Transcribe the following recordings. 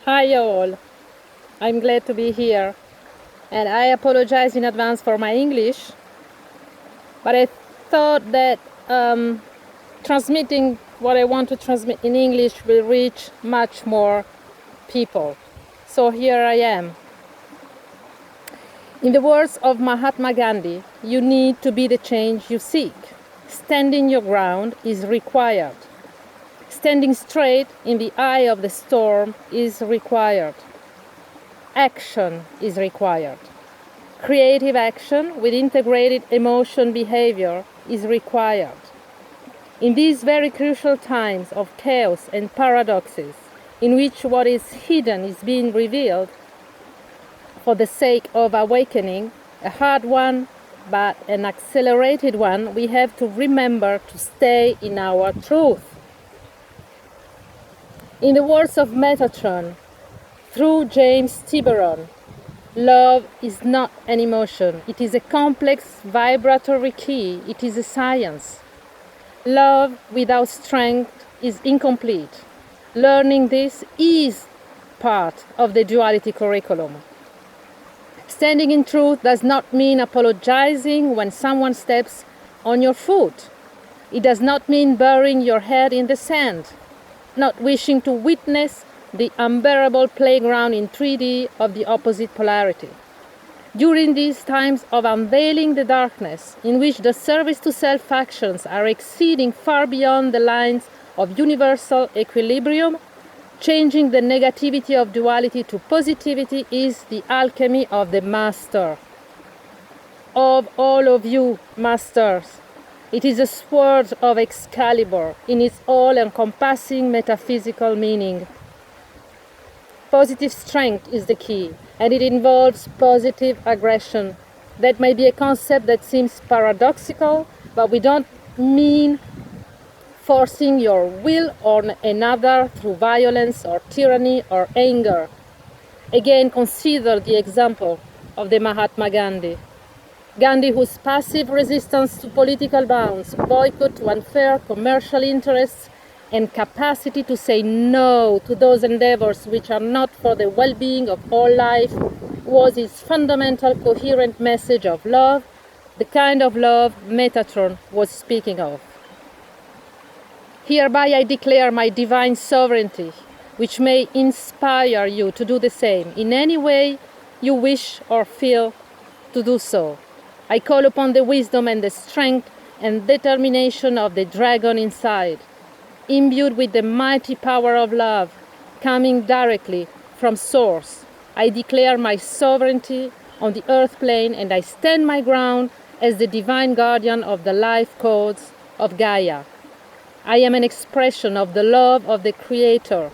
Hi all, I'm glad to be here and I apologize in advance for my English, but I thought that transmitting what I want to transmit in English will reach much more people. So here I am. In the words of Mahatma Gandhi, you need to be the change you seek. Standing your ground is required. Standing straight in the eye of the storm is required. Action is required. Creative action with integrated emotion behavior is required. In these very crucial times of chaos and paradoxes, in which what is hidden is being revealed for the sake of awakening, a hard one but an accelerated one, we have to remember to stay in our truth. In the words of Metatron, through J.Tyberonn, love is not an emotion. It is a complex vibratory key. It is a science. Love without strength is incomplete. Learning this is part of the duality curriculum. Standing in truth does not mean apologizing when someone steps on your foot. It does not mean burying your head in the sand, not wishing to witness the unbearable playground in 3D of the opposite polarity. During these times of unveiling the darkness, in which the service to self actions are exceeding far beyond the lines of universal equilibrium, changing the negativity of duality to positivity is the alchemy of the master. Of all of you masters, it is a sword of Excalibur in its all-encompassing metaphysical meaning. Positive strength is the key, and it involves positive aggression. That may be a concept that seems paradoxical, but we don't mean forcing your will on another through violence or tyranny or anger. Again, consider the example of the Mahatma Gandhi. Gandhi, whose passive resistance to political bounds, boycott to unfair commercial interests, and capacity to say no to those endeavors which are not for the well-being of all life, was his fundamental coherent message of love, the kind of love Metatron was speaking of. Hereby I declare my divine sovereignty, which may inspire you to do the same in any way you wish or feel to do so. I call upon the wisdom and the strength and determination of the dragon inside, imbued with the mighty power of love, coming directly from source. I declare my sovereignty on the earth plane, and I stand my ground as the divine guardian of the life codes of Gaia. I am an expression of the love of the Creator,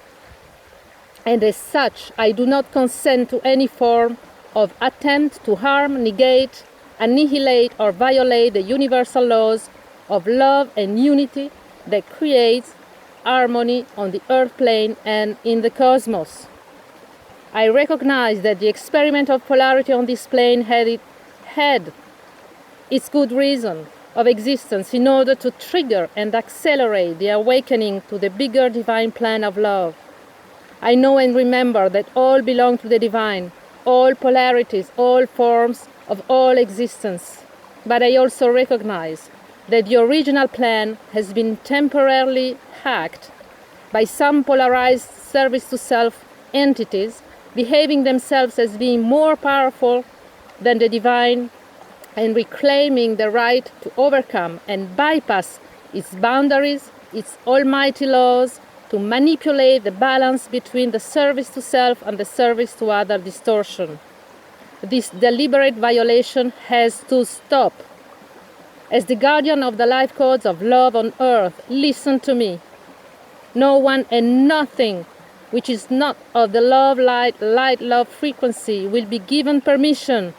and as such, I do not consent to any form of attempt to harm, negate, annihilate, or violate the universal laws of love and unity that creates harmony on the earth plane and in the cosmos. I recognize that the experiment of polarity on this plane had its good reason of existence in order to trigger and accelerate the awakening to the bigger divine plan of love. I know and remember that all belong to the divine, all polarities, all forms of all existence. But I also recognize that the original plan has been temporarily hacked by some polarized service-to-self entities behaving themselves as being more powerful than the divine and reclaiming the right to overcome and bypass its boundaries, its almighty laws, to manipulate the balance between the service to self and the service to other distortion. This deliberate violation has to stop. As the guardian of the life codes of love on earth, listen to me. No one and nothing which is not of the love, light, love frequency will be given permission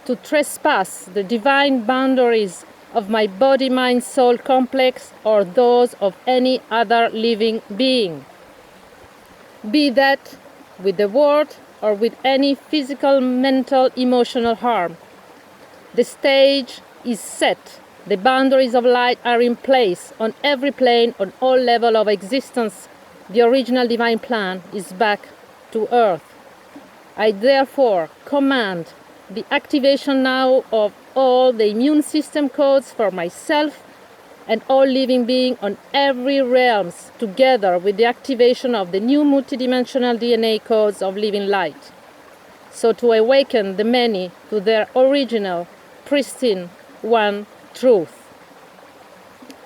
to trespass the divine boundaries of my body-mind-soul complex or those of any other living being. Be that with the word or with any physical, mental, emotional harm. The stage is set. The boundaries of light are in place on every plane, on all levels of existence. The original divine plan is back to earth. I therefore command the activation now of all the immune system codes for myself and all living beings on every realms, together with the activation of the new multidimensional DNA codes of living light, so to awaken the many to their original, pristine, one truth.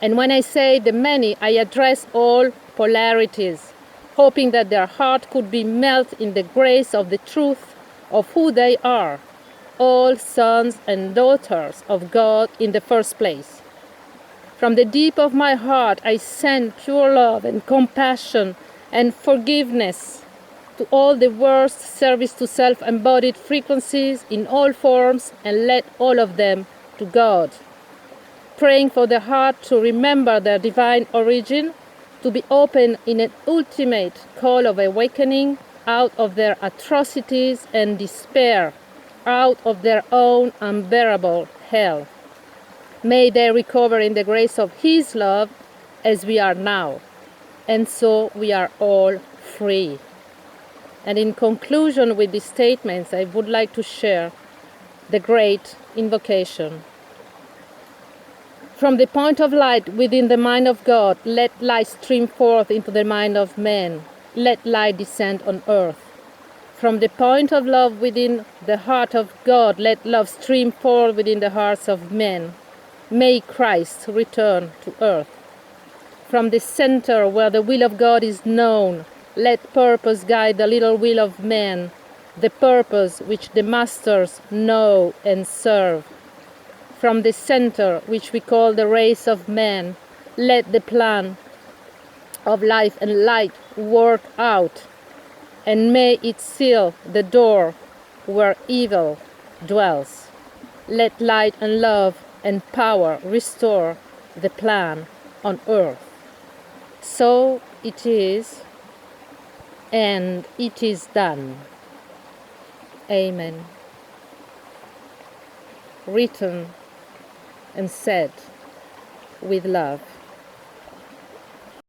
And when I say the many, I address all polarities, hoping that their heart could be melted in the grace of the truth of who they are, all sons and daughters of God in the first place. From the deep of my heart, I send pure love and compassion and forgiveness to all the worst service to self-embodied frequencies in all forms, and let all of them to God. Praying for the heart to remember their divine origin, to be open in an ultimate call of awakening out of their atrocities and despair, out of their own unbearable hell. May they recover in the grace of His love as we are now, and so we are all free. And in conclusion with these statements, I would like to share the great invocation. From the point of light within the mind of God, let light stream forth into the mind of man. Let light descend on earth. From the point of love within the heart of God, let love stream forth within the hearts of men. May Christ return to earth. From the center where the will of God is known, let purpose guide the little will of man, the purpose which the masters know and serve. From the center which we call the race of man, let the plan of life and light work out, and may it seal the door where evil dwells. Let light and love and power restore the plan on earth. So it is, and it is done. Amen. Written and said with love.